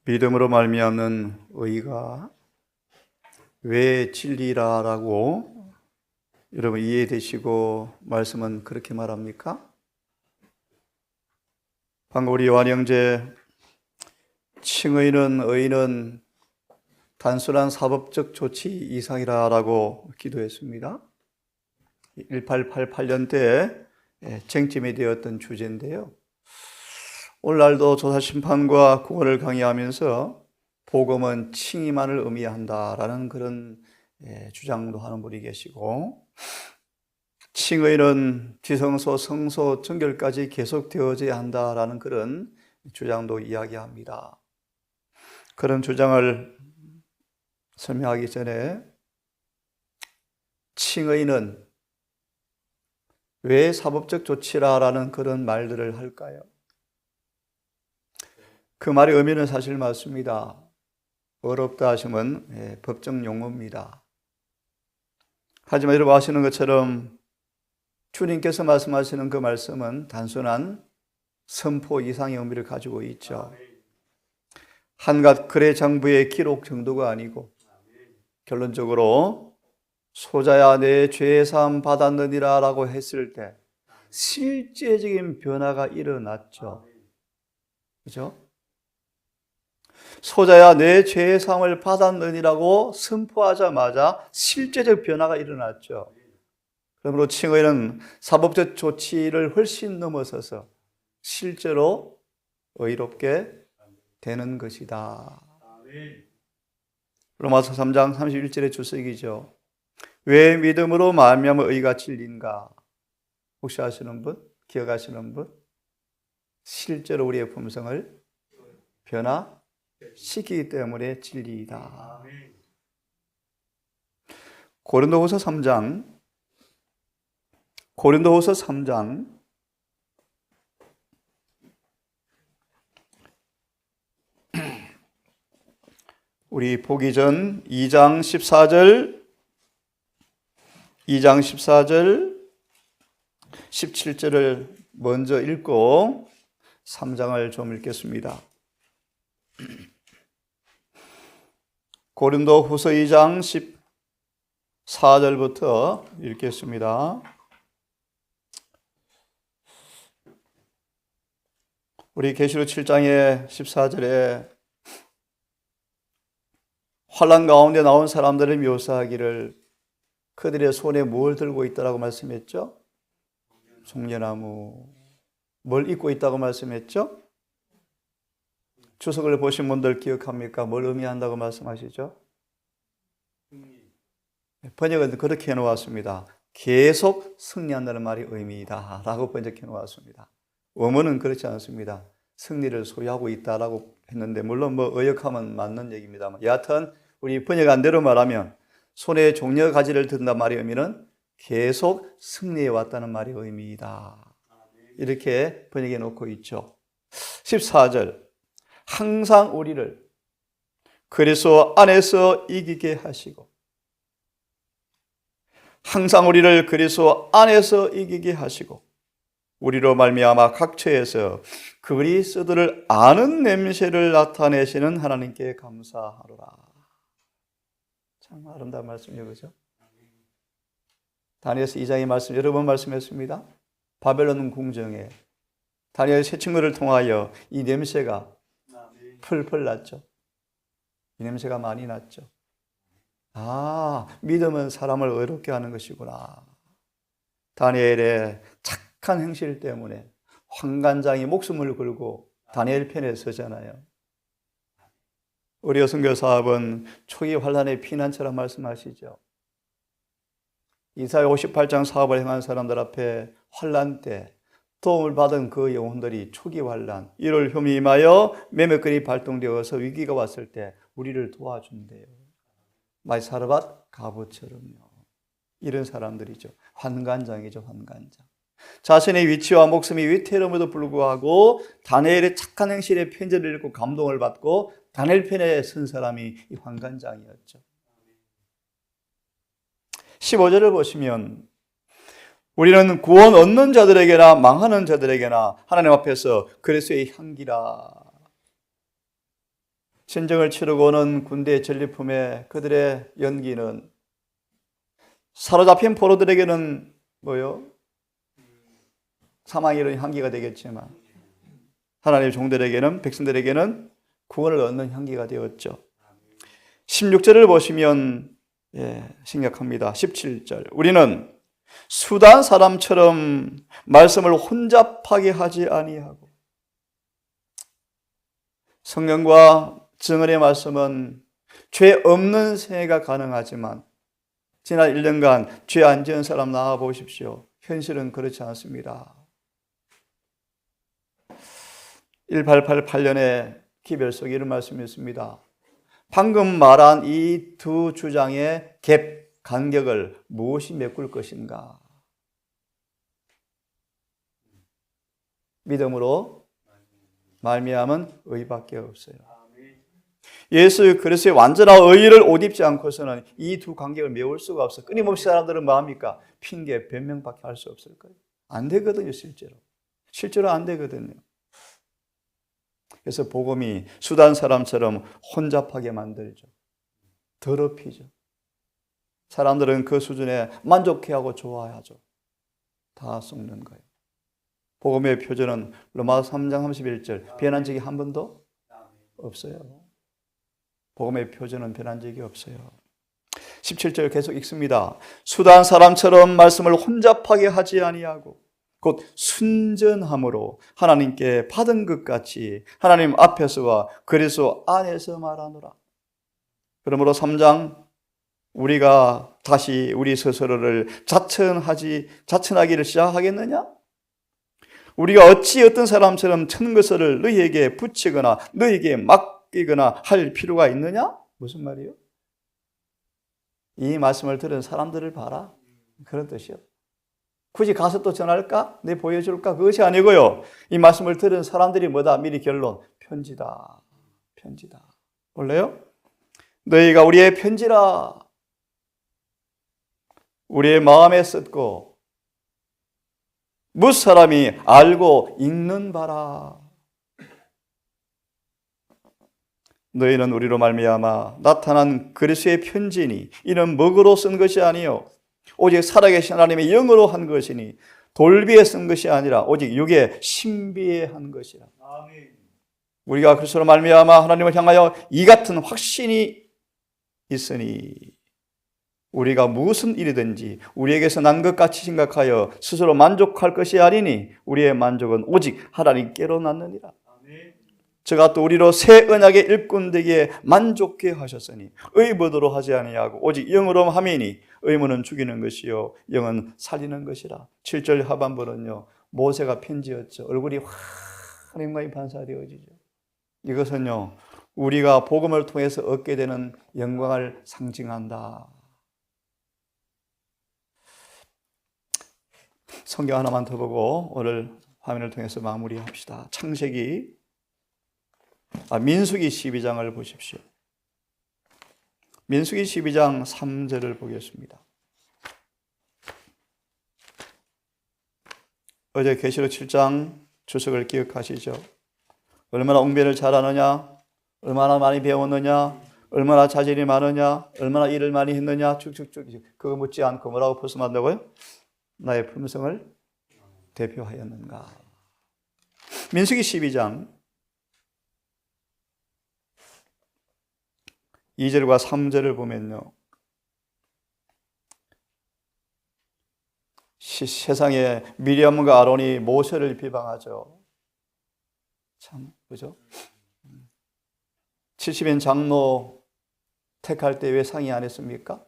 믿음으로 말미암는 의가 왜 진리라라고 여러분 이해되시고 말씀은 그렇게 말합니까? 방금 우리 요한 형제 칭의는 의는 단순한 사법적 조치 이상이라고 기도했습니다. 1888년대에 쟁점이 되었던 주제인데요. 오늘날도 조사심판과 구원을 강의하면서 복음은 칭의만을 의미한다라는 그런 주장도 하는 분이 계시고, 칭의는 지성소, 성소, 정결까지 계속되어져야 한다라는 그런 주장도 이야기합니다. 그런 주장을 설명하기 전에 칭의는 왜 사법적 조치라라는 그런 말들을 할까요? 그 말의 의미는 사실 맞습니다. 어렵다 하시면 법정 용어입니다. 하지만 여러분 아시는 것처럼 주님께서 말씀하시는 그 말씀은 단순한 선포 이상의 의미를 가지고 있죠. 한갓 글의 장부의 기록 정도가 아니고 결론적으로 소자야 내 죄 사함 받았느니라 라고 했을 때 실제적인 변화가 일어났죠. 그렇죠? 소자야 내 죄의 사함을 받았느니라고 선포하자마자 실제적 변화가 일어났죠. 그러므로 칭의는 사법적 조치를 훨씬 넘어서서 실제로 의롭게 되는 것이다. 로마서 3장 31절의 주석이죠. 왜 믿음으로 말미암아 의가 진리인가? 혹시 아시는 분? 기억하시는 분? 실제로 우리의 품성을 변화시키기 때문에 진리이다. 고린도후서 3장 우리 보기 전 2장 14절 17절을 먼저 읽고 3장을 좀 읽겠습니다. 고린도후서 2장 14절부터 읽겠습니다. 우리 계시록 7장의 14절에 환난 가운데 나온 사람들을 묘사하기를 그들의 손에 뭘 들고 있다고 말씀했죠? 종려나무. 뭘 입고 있다고 말씀했죠? 주석을 보신 분들 기억합니까? 뭘 의미한다고 말씀하시죠? 번역은 그렇게 해놓았습니다. 계속 승리한다는 말이 의미이다 라고 번역해 놓았습니다. 원문은 그렇지 않습니다. 승리를 소유하고 있다라고 했는데 물론 의역하면 맞는 얘기입니다만 여하튼 우리 번역한 대로 말하면 손에 종려 가지를 든다는 말의 의미는 계속 승리해 왔다는 말의 의미이다. 이렇게 번역해 놓고 있죠. 14절 항상 우리를 그리스도 안에서 이기게 하시고 항상 우리를 그리스도 안에서 이기게 하시고 우리로 말미암아 각처에서 그리스도를 아는 냄새를 나타내시는 하나님께 감사하노라. 참 아름다운 말씀이죠, 그죠? 다니엘서 2장의 말씀 여러 번 말씀했습니다. 바벨론 궁정에 다니엘 세 친구를 통하여 이 냄새가 풀풀 났죠. 이 냄새가 많이 났죠. 아, 믿음은 사람을 의롭게 하는 것이구나. 다니엘의 착한 행실 때문에 환관장이 목숨을 걸고 다니엘 편에 서잖아요. 우리 선교사업은 초기 환난의 피난처라 말씀하시죠. 이사야 58장 사업을 행한 사람들 앞에 환난 때 도움을 받은 그 영혼들이 초기 환난, 이를 혐의하여 매매거리 발동되어서 위기가 왔을 때 우리를 도와준대요. 마이사르밧 가부처럼요. 이런 사람들이죠. 환관장이죠, 환관장. 자신의 위치와 목숨이 위태로움에도 불구하고 다니엘의 착한 행실에 편지를 읽고 감동을 받고 다니엘 편에 선 사람이 이 환관장이었죠. 15절을 보시면 우리는 구원 얻는 자들에게나 망하는 자들에게나 하나님 앞에서 그리스도의 향기라. 전쟁을 치르고 오는 군대의 전리품에 그들의 연기는 사로잡힌 포로들에게는 뭐요? 사망이 이른 향기가 되겠지만 하나님의 종들에게는, 백성들에게는 구원을 얻는 향기가 되었죠. 16절을 보시면 생각합니다. 17절. 우리는 수단 사람처럼 말씀을 혼잡하게 하지 아니하고. 성경과 증언의 말씀은 죄 없는 생애가 가능하지만 지난 1년간 죄 안 지은 사람 나와 보십시오. 현실은 그렇지 않습니다. 1888년에 기별속에 이런 말씀이 있습니다. 방금 말한 이 두 주장의 갭, 간격을 무엇이 메꿀 것인가? 믿음으로 말미암은 의밖에 없어요. 예수 그리스도의 완전한 의를 옷 입지 않고서는 이 두 간격을 메울 수가 없어요. 끊임없이 사람들은 뭐합니까? 핑계, 변명밖에 할 수 없을 거예요. 안 되거든요, 실제로. 실제로 안 되거든요. 그래서 복음이 수단 사람처럼 혼잡하게 만들죠. 더럽히죠. 사람들은 그 수준에 만족해하고 좋아하죠. 다 썩는 거예요. 복음의 표준은 로마서 3장 31절 변한 적이 한 번도 없어요. 복음의 표준은 변한 적이 없어요. 17절 계속 읽습니다. 수단 사람처럼 말씀을 혼잡하게 하지 아니하고 곧 순전함으로 하나님께 받은 것 같이 하나님 앞에서와 그리스도 안에서 말하노라. 그러므로 3장 우리가 다시 우리 스스로를 자천하기를 시작하겠느냐? 우리가 어찌 어떤 사람처럼 천 것을 너희에게 붙이거나 너희에게 맡기거나 할 필요가 있느냐? 무슨 말이에요? 이 말씀을 들은 사람들을 봐라. 그런 뜻이요. 굳이 가서 또 전할까? 내 보여줄까? 그것이 아니고요. 이 말씀을 들은 사람들이 뭐다? 미리 결론. 편지다. 편지다. 볼래요? 너희가 우리의 편지라. 우리의 마음에 썼고 무슨 사람이 알고 읽는 바라. 너희는 우리로 말미암아 나타난 그리스도의 편지니 이는 먹으로 쓴 것이 아니요 오직 살아계신 하나님의 영으로 한 것이니 돌비에 쓴 것이 아니라 오직 육의 신비에 한 것이라. 우리가 그리스도로 말미암아 하나님을 향하여 이 같은 확신이 있으니 우리가 무슨 일이든지 우리에게서 난 것 같이 생각하여 스스로 만족할 것이 아니니 우리의 만족은 오직 하나님께로 났느니라. 저가 또 우리로 새 언약의 일꾼 되기에 만족해 하셨으니 의무대로 하지 아니하고 오직 영으로 함이니 의무는 죽이는 것이요 영은 살리는 것이라. 7절 하반부는요 모세가 편지였죠. 얼굴이 환히 영광이 반사되어지죠. 이것은요 우리가 복음을 통해서 얻게 되는 영광을 상징한다. 성경 하나만 더 보고 오늘 화면을 통해서 마무리합시다. 민수기 12장을 보십시오. 민수기 12장 3절을 보겠습니다. 어제 계시록 7장 주석을 기억하시죠? 얼마나 웅변을 잘하느냐, 얼마나 많이 배웠느냐, 얼마나 자질이 많으냐, 얼마나 일을 많이 했느냐, 쭉쭉쭉 그거 묻지 않고 뭐라고 말씀한다고요? 나의 품성을 대표하였는가. 민수기 12장 2절과 3절을 보면요 세상에 미리암과 아론이 모세를 비방하죠. 참 그죠? 70인 장로 택할 때 왜 상의 안 했습니까?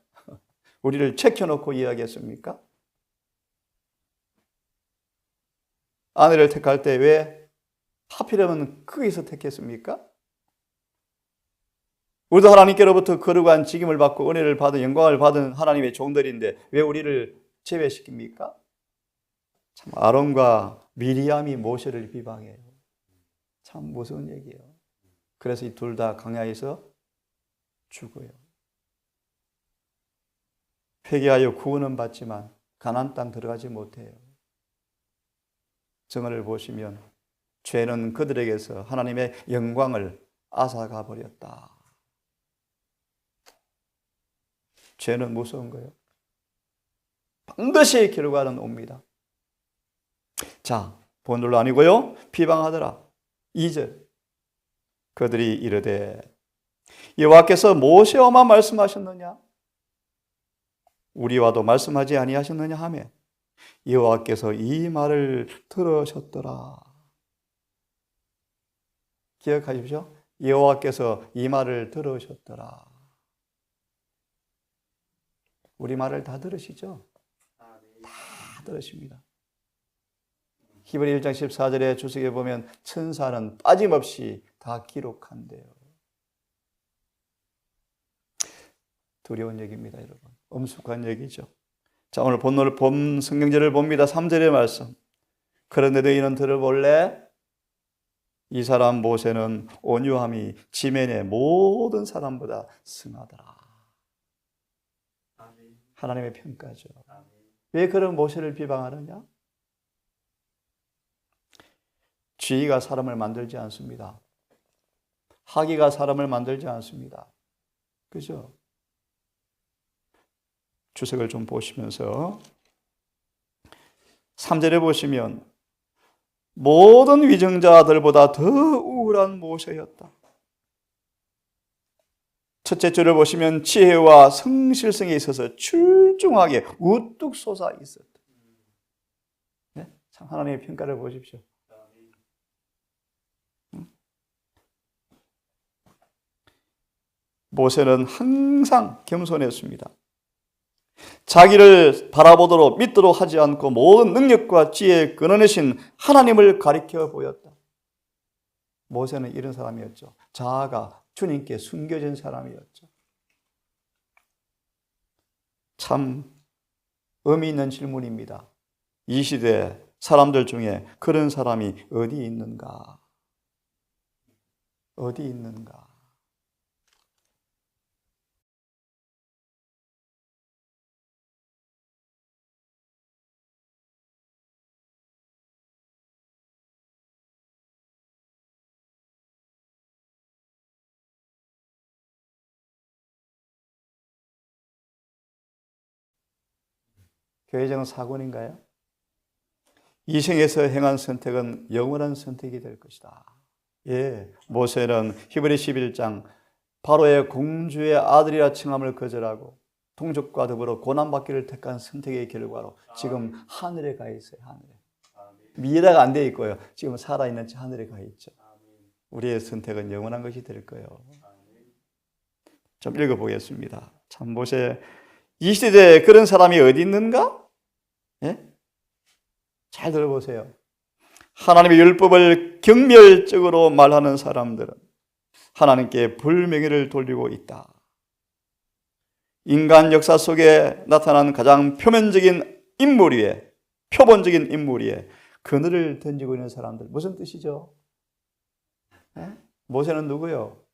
우리를 제껴놓고 이야기했습니까? 아내를 택할 때 왜 하필이면 거기서 택했습니까? 우리도 하나님께로부터 거룩한 직임을 받고 은혜를 받은 영광을 받은 하나님의 종들인데 왜 우리를 제외시킵니까? 참 아론과 미리암이 모세를 비방해요. 참 무서운 얘기예요. 그래서 이 둘 다 광야에서 죽어요. 회개하여 구원은 받지만 가나안 땅 들어가지 못해요. 증언을 보시면 죄는 그들에게서 하나님의 영광을 앗아가 버렸다. 죄는 무서운 거예요. 반드시 결과는 옵니다. 자, 본들로 아니고요. 비방하더라. 2절. 그들이 이르되 여호와께서 모세와만 말씀하셨느냐? 우리와도 말씀하지 아니하셨느냐 하며 여호와께서 이 말을 들으셨더라. 기억하십시오. 여호와께서 이 말을 들으셨더라. 우리 말을 다 들으시죠? 다 들으십니다. 히브리 1장 14절에 주석에 보면 천사는 빠짐없이 다 기록한대요. 두려운 얘기입니다, 여러분. 엄숙한 얘기죠. 자, 오늘 본 성경절을 봅니다. 3절의 말씀. 그런데 너희는 들어볼래? 이 사람 모세는 온유함이 지면의 모든 사람보다 승하더라. 하나님의 평가죠. 왜 그런 모세를 비방하느냐? 지위가 사람을 만들지 않습니다. 학위가 사람을 만들지 않습니다. 그죠? 주석을 좀 보시면서 3절에 보시면 모든 위정자들보다 더 우월한 모세였다. 첫째 줄을 보시면 지혜와 성실성에 있어서 출중하게 우뚝 솟아 있었다. 네? 참 하나님의 평가를 보십시오. 모세는 항상 겸손했습니다. 자기를 바라보도록 믿도록 하지 않고 모든 능력과 지혜에 끊어내신 하나님을 가리켜 보였다. 모세는 이런 사람이었죠. 자아가 주님께 숨겨진 사람이었죠. 참 의미 있는 질문입니다. 이 시대 사람들 중에 그런 사람이 어디 있는가? 어디 있는가? 교회적인 사건인가요? 이 생에서 행한 선택은 영원한 선택이 될 것이다. 예, 모세는 히브리 11장 바로의 공주의 아들이라 칭함을 거절하고 동족과 더불어 고난받기를 택한 선택의 결과로 지금 하늘에 가 있어요. 하늘에. 미래가 안 돼 있고요. 지금 살아있는 채 하늘에 가 있죠. 우리의 선택은 영원한 것이 될 거예요. 좀 읽어보겠습니다. 참 모세 이 시대에 그런 사람이 어디 있는가? 예? 잘 들어보세요. 하나님의 율법을 경멸적으로 말하는 사람들은 하나님께 불명예를 돌리고 있다. 인간 역사 속에 나타난 가장 표본적인 인물 위에 그늘을 던지고 있는 사람들. 무슨 뜻이죠? 예? 모세는 누구요?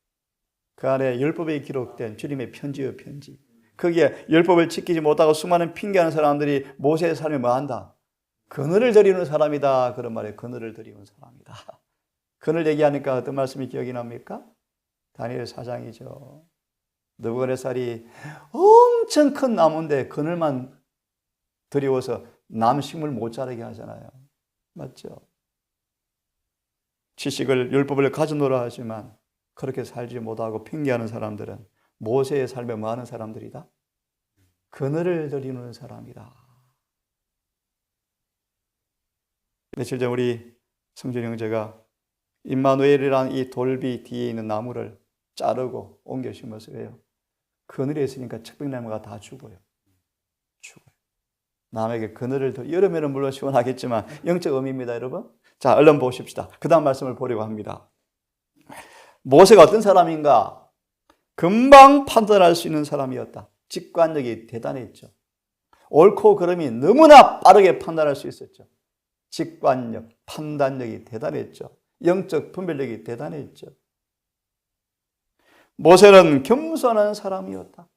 그 안에 율법에 기록된 주님의 편지요, 편지. 거기에 율법을 지키지 못하고 수많은 핑계하는 사람들이 모세의 삶에 뭐한다? 그늘을 드리는 사람이다. 그런 말이에요. 그늘을 드리는 사람이다. 그늘 얘기하니까 어떤 말씀이 기억이 납니까? 다니엘 4장이죠. 느부갓네살이 엄청 큰 나무인데 그늘만 드리워서 남 식물 못 자라게 하잖아요. 맞죠? 지식을 율법을 가져놓으라 하지만 그렇게 살지 못하고 핑계하는 사람들은 모세의 삶에 뭐하는 사람들이다? 그늘을 드리는 사람이다. 며칠 전 우리 성준 형제가 임마누엘이라는 이 돌비 뒤에 있는 나무를 자르고 옮겨 심어서 왜요? 그늘에 있으니까 척백나무가 다 죽어요. 남에게 그늘을 여름에는 물론 시원하겠지만 영적 의미입니다, 여러분. 자, 얼른 보십시다. 그 다음 말씀을 보려고 합니다. 모세가 어떤 사람인가? 금방 판단할 수 있는 사람이었다. 직관력이 대단했죠. 옳고 그름이 너무나 빠르게 판단할 수 있었죠. 직관력, 판단력이 대단했죠. 영적 분별력이 대단했죠. 모세는 겸손한 사람이었다.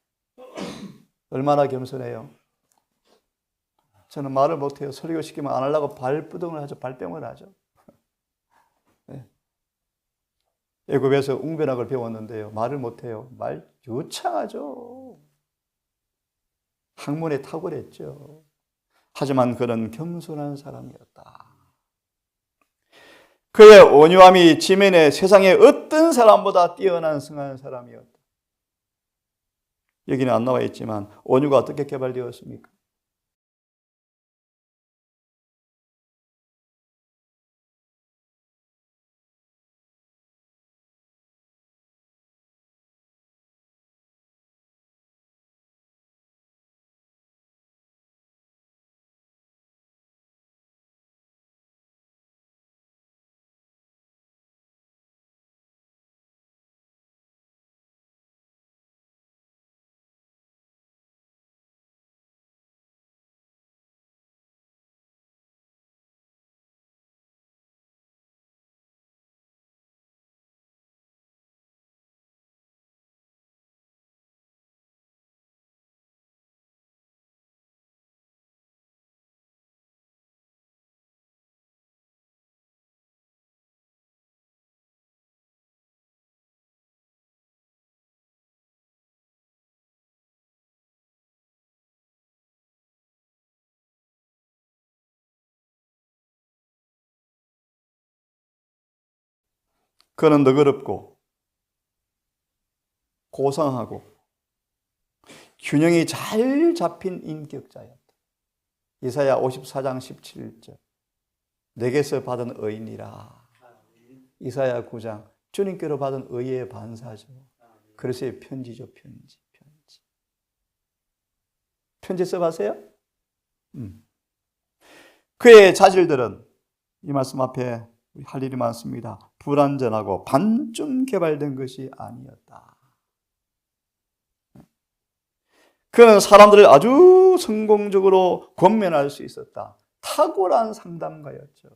얼마나 겸손해요? 저는 말을 못해요. 설교시키면 안 하려고 발부둥을 하죠. 발뺌을 하죠. 네. 애굽에서 웅변학을 배웠는데요. 말을 못해요. 말 유창하죠. 학문에 탁월했죠. 하지만 그는 겸손한 사람이었다. 그의 온유함이 지면에 세상의 어떤 사람보다 뛰어난 승한 사람이었다. 여기는 안 나와 있지만 온유가 어떻게 개발되었습니까? 그는 너그럽고 고상하고 균형이 잘 잡힌 인격자였다. 이사야 54장 17절 내게서 받은 의인이라. 이사야 9장 주님께로 받은 의의 반사죠. 그래서의 편지죠. 편지 써봤어요? 그의 자질들은 이 말씀 앞에 할 일이 많습니다. 불완전하고 반쯤 개발된 것이 아니었다. 그는 사람들을 아주 성공적으로 권면할 수 있었다. 탁월한 상담가였죠.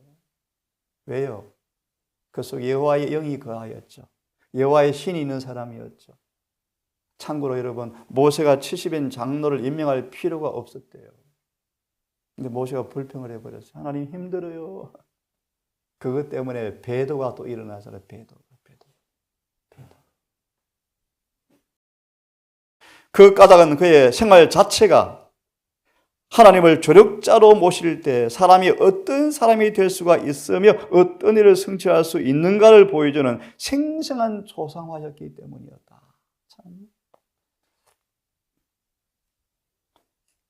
왜요? 그 속에 여호와의 영이 거하였죠. 여호와의 신이 있는 사람이었죠. 참고로 여러분, 모세가 70인 장로를 임명할 필요가 없었대요. 근데 모세가 불평을 해버렸어요. 하나님 힘들어요. 그것 때문에 배도가 또 일어나잖아요. 배도. 그 까닭은 그의 생활 자체가 하나님을 조력자로 모실 때 사람이 어떤 사람이 될 수가 있으며 어떤 일을 성취할 수 있는가를 보여주는 생생한 조상화였기 때문이었다. 참.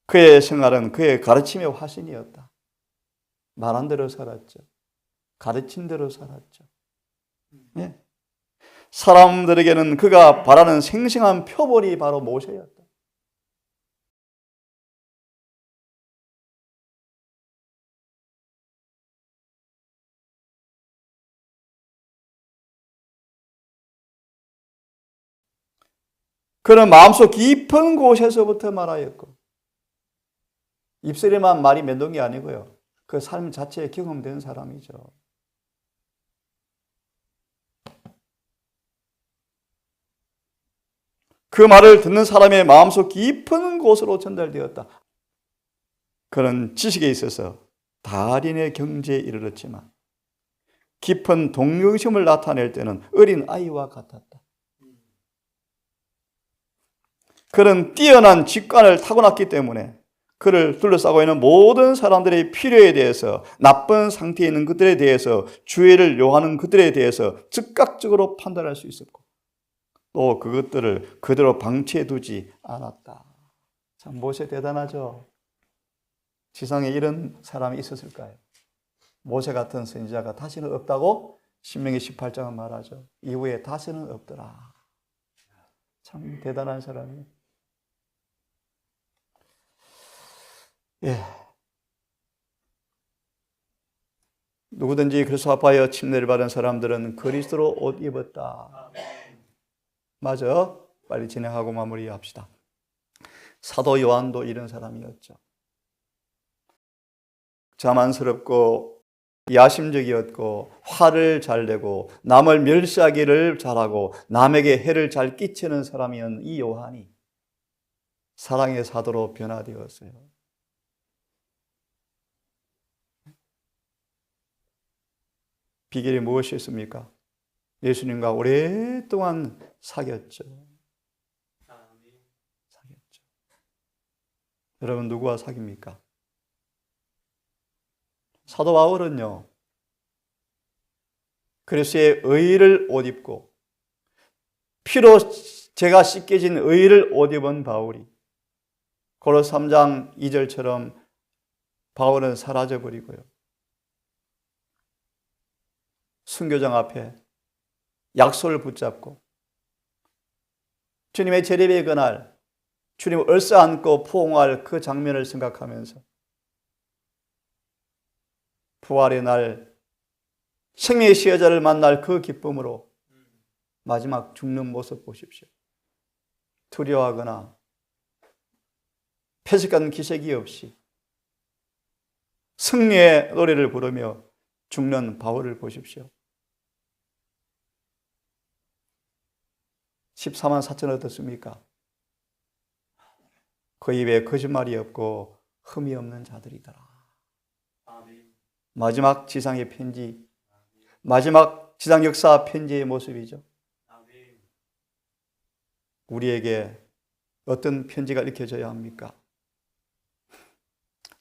그의 생활은 그의 가르침의 화신이었다. 말한 대로 살았죠. 가르친 대로 살았죠. 네. 사람들에게는 그가 바라는 생생한 표본이 바로 모세였다. 그는 마음속 깊은 곳에서부터 말하였고 입술에만 말이 맺는 게 아니고요. 그 삶 자체에 경험된 사람이죠. 그 말을 듣는 사람의 마음속 깊은 곳으로 전달되었다. 그는 지식에 있어서 달인의 경지에 이르렀지만 깊은 동정심을 나타낼 때는 어린 아이와 같았다. 그는 뛰어난 직관을 타고났기 때문에 그를 둘러싸고 있는 모든 사람들의 필요에 대해서, 나쁜 상태에 있는 것들에 대해서, 주의를 요하는 것들에 대해서 즉각적으로 판단할 수 있었고 또 그것들을 그대로 방치해 두지 않았다. 참 모세 대단하죠. 지상에 이런 사람이 있었을까요? 모세 같은 선지자가 다시는 없다고 신명기 18장은 말하죠. 이후에 다시는 없더라. 참 대단한 사람이에요. 예. 누구든지 그리스도 아파하여 침례를 받은 사람들은 그리스도로 옷 입었다. 맞아. 빨리 진행하고 마무리합시다. 사도 요한도 이런 사람이었죠. 자만스럽고 야심적이었고 화를 잘 내고 남을 멸시하기를 잘하고 남에게 해를 잘 끼치는 사람이었던 이 요한이 사랑의 사도로 변화되었어요. 비결이 무엇이었습니까? 예수님과 오랫동안 사귀었죠. 사귀었죠. 여러분 누구와 사깁니까? 사도 바울은요, 그리스도의 의를 옷 입고 피로 제가 씻겨진 의를 옷 입은 바울이 고로새 3장 2절처럼 바울은 사라져버리고요, 순교장 앞에 약속을 붙잡고 주님의 재림의 그날 주님을 얼싸안고 포옹할 그 장면을 생각하면서 부활의 날 생명의 시여자를 만날 그 기쁨으로 마지막 죽는 모습 보십시오. 두려워하거나 패색한 기색이 없이 승리의 노래를 부르며 죽는 바울을 보십시오. 14만 4천 어떻습니까? 그 입에 거짓말이 없고 흠이 없는 자들이더라. 마지막 지상의 편지, 마지막 지상 역사 편지의 모습이죠. 우리에게 어떤 편지가 읽혀져야 합니까?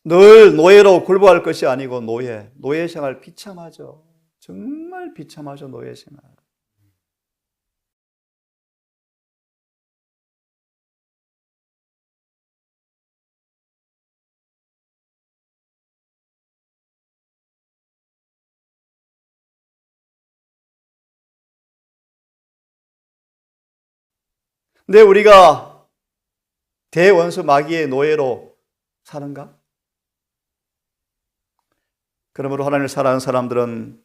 늘 노예로 굴복할 것이 아니고 노예 생활 비참하죠. 정말 비참하죠, 노예 생활. 근데 우리가 대원수 마귀의 노예로 사는가? 그러므로 하나님을 사랑하는 사람들은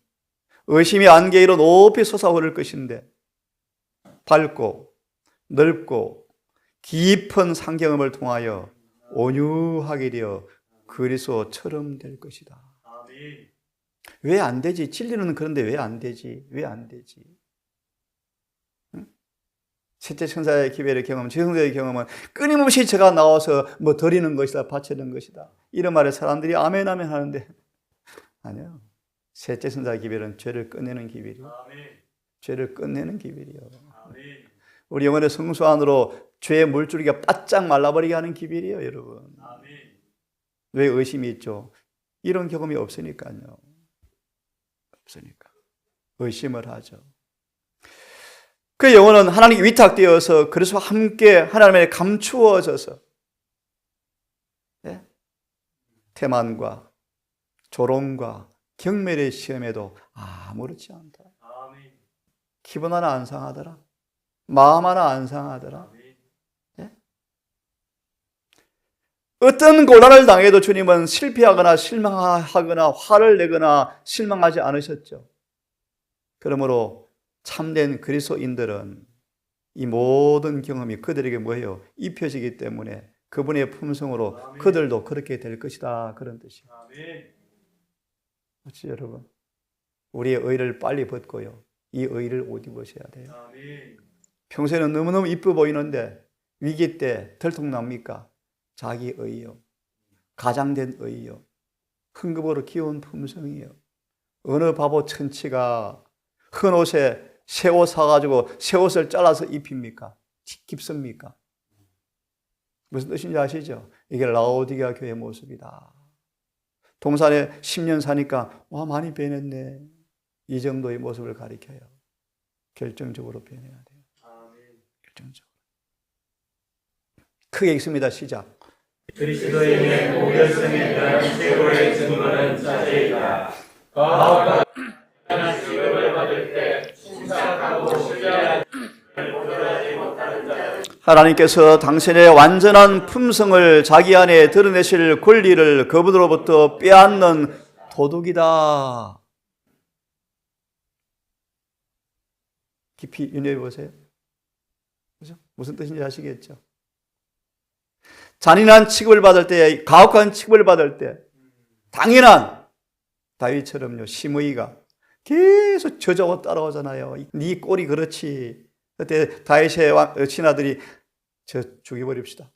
의심이 안개 위로 높이 솟아오를 것인데 밝고 넓고 깊은 상경음을 통하여 온유하게 되어 그리스도처럼 될 것이다. 왜 안 되지? 진리는 그런데 왜 안 되지? 왜 안 되지? 셋째 천사의 기별의 경험, 제성자의 경험은 끊임없이 제가 나와서 뭐 드리는 것이다, 바치는 것이다, 이런 말에 사람들이 아멘 아멘 하는데 아니요. 셋째 천사의 기별은 죄를 끝내는 기별이요. 죄를 끝내는 기별이요. 우리 영혼의 성소 안으로 죄의 물줄기가 바짝 말라버리게 하는 기별이에요, 여러분. 왜 의심이 있죠? 이런 경험이 없으니까요. 없으니까 의심을 하죠. 그 영혼은 하나님께 위탁되어서 그리스도와 함께 하나님에 감추어져서 태만과 조롱과 경멸의 시험에도 아무렇지 않다. 기분 하나 안 상하더라. 마음 하나 안 상하더라. 어떤 고난을 당해도 주님은 실패하거나 실망하거나 화를 내거나 실망하지 않으셨죠. 그러므로 참된 그리스도인들은 이 모든 경험이 그들에게 뭐예요? 입혀지기 때문에 그분의 품성으로 그들도 그렇게 될 것이다, 그런 뜻이에요. 그렇지, 여러분? 우리의 의를 빨리 벗고요, 이 의를 옷 입으셔야 돼요. 평소에는 너무너무 이뻐 보이는데 위기 때 들통납니까? 자기 의요, 가장된 의요, 흥급으로 귀여운 품성이요. 어느 바보 천치가 큰 옷에 새 옷 사가지고 새 옷을 잘라서 입힙니까? 깊습니까? 무슨 뜻인지 아시죠? 이게 라오디게아 교회의 모습이다. 동산에 10년 사니까 와, 많이 변했네, 이 정도의 모습을 가리켜요. 결정적으로 변해야 돼요. 결정적으로. 크게 읽습니다. 시작. 그리스도의 무결성에 대한 최고의 증거는 자세이다. 시급을 받을 때 침삭하고 신뢰하지 못하는 자는 하나님께서 당신의 완전한 품성을 자기 안에 드러내실 권리를 그분으로부터 빼앗는 도둑이다. 깊이 윤회해 보세요. 그죠? 무슨 뜻인지 아시겠죠? 잔인한 취급을 받을 때, 가혹한 취급을 받을 때 당연한 다윗처럼요, 심의가 계속 저저고 따라오잖아요. 네 꼴이 그렇지. 그때 다윗의 신하들이 저 죽여버립시다.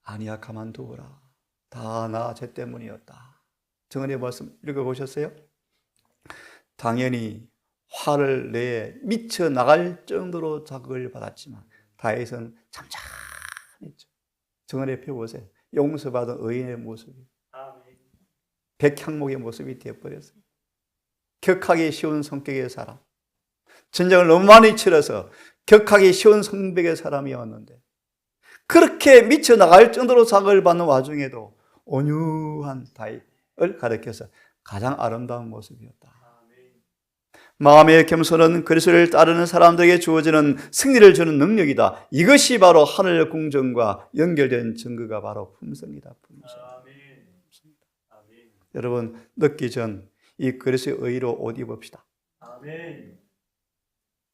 아니야, 가만두어라. 다 나 죄 때문이었다. 정언의 말씀 읽어보셨어요? 당연히 화를 내에 미쳐 나갈 정도로 자극을 받았지만 다윗은 잠잠했죠. 정언에 펴보세요. 용서받은 의인의 모습이 백향목의 모습이 되어버렸어요. 격하기 쉬운 성격의 사람, 전쟁을 너무 많이 치러서 격하기 쉬운 성격의 사람이었는데 그렇게 미쳐 나갈 정도로 자극을 받는 와중에도 온유한 다윗을 가리켜서 가장 아름다운 모습이었다. 마음의 겸손은 그리스도를 따르는 사람들에게 주어지는 승리를 주는 능력이다. 이것이 바로 하늘 궁정과 연결된 증거가 바로 품성이다. 품성. 여러분, 늦기 전 이 그리스도의 의로 옷 입읍시다.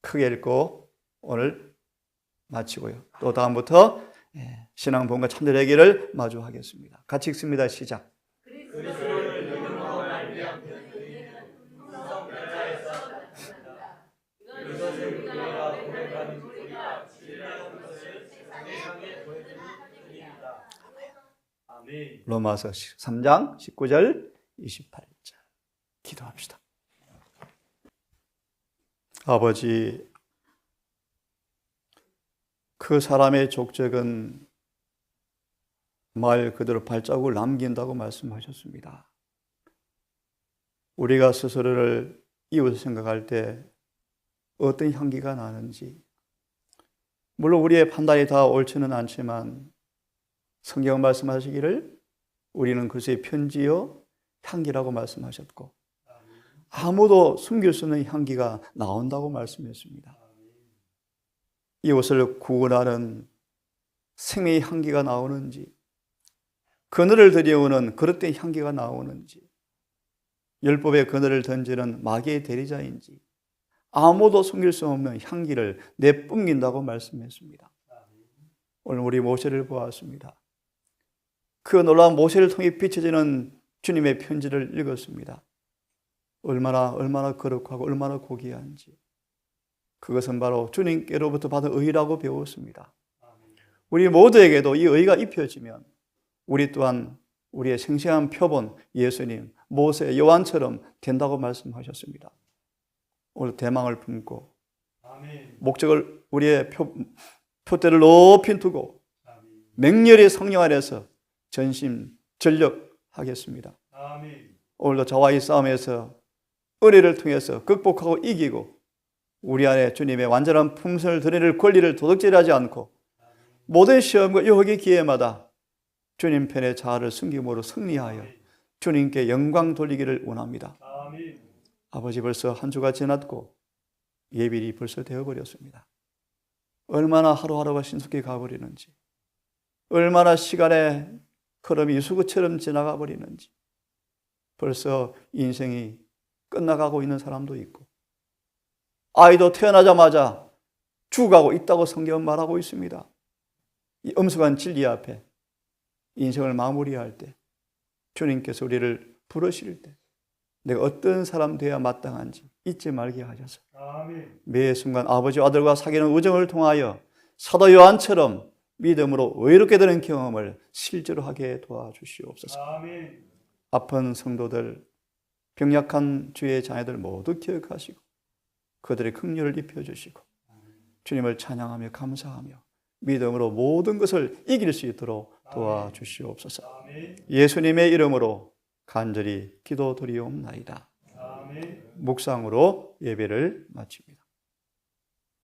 크게 읽고 오늘 마치고요. 또 다음부터 신앙본과 참된 길을 마주하겠습니다. 같이 읽습니다. 시작. 그리스도를 믿음으로 말미암 이것을 우리가 고백하는 우리가 진리하는 것을 세상에 보여주는 일입니다. 아멘. 로마서 3장 19절 28절 기도합시다. 아버지, 그 사람의 족적은 말 그대로 발자국을 남긴다고 말씀하셨습니다. 우리가 스스로를 이웃을 생각할 때 어떤 향기가 나는지, 물론 우리의 판단이 다 옳지는 않지만 성경 말씀하시기를 우리는 그것의 편지요 향기라고 말씀하셨고 아무도 숨길 수 없는 향기가 나온다고 말씀했습니다. 이웃을 구원하는 생명의 향기가 나오는지, 그늘을 들여오는 그릇된 향기가 나오는지, 율법의 그늘을 던지는 마귀의 대리자인지 아무도 숨길 수 없는 향기를 내뿜긴다고 말씀했습니다. 오늘 우리 모세를 보았습니다. 그 놀라운 모세를 통해 비춰지는 주님의 편지를 읽었습니다. 얼마나 거룩하고 얼마나 고귀한지. 그것은 바로 주님께로부터 받은 의라고 배웠습니다. 우리 모두에게도 이 의가 입혀지면 우리 또한 우리의 생생한 표본 예수님, 모세, 요한처럼 된다고 말씀하셨습니다. 오늘 대망을 품고 목적을 우리의 표대를 높이 두고 맹렬히 성령 안에서 전심전력하겠습니다. 오늘도 저와 이 싸움에서 은혜를 통해서 극복하고 이기고 우리 안에 주님의 완전한 품성을 드러낼 권리를 도둑질하지 않고 모든 시험과 유혹의 기회마다 주님 편에 자아를 숨김으로 승리하여 주님께 영광 돌리기를 원합니다. 아버지, 벌써 한 주가 지났고 예비일이 벌써 되어버렸습니다. 얼마나 하루하루가 신속히 가버리는지, 얼마나 시간의 흐름이 유수구처럼 지나가 버리는지, 벌써 인생이 끝나가고 있는 사람도 있고 아이도 태어나자마자 죽어가고 있다고 성경은 말하고 있습니다. 이 엄숙한 진리 앞에 인생을 마무리할 때 주님께서 우리를 부르실 때 내가 어떤 사람 되어야 마땅한지 잊지 말게 하셔서 매 순간 아버지와 아들과 사귀는 우정을 통하여 사도 요한처럼 믿음으로 의롭게 되는 경험을 실제로 하게 도와주시옵소서. 아픈 성도들, 병약한 주의 자녀들 모두 기억하시고 그들의 긍휼을 입혀주시고 주님을 찬양하며 감사하며 믿음으로 모든 것을 이길 수 있도록 도와주시옵소서. 예수님의 이름으로 간절히 기도드리옵나이다. 묵상으로 예배를 마칩니다.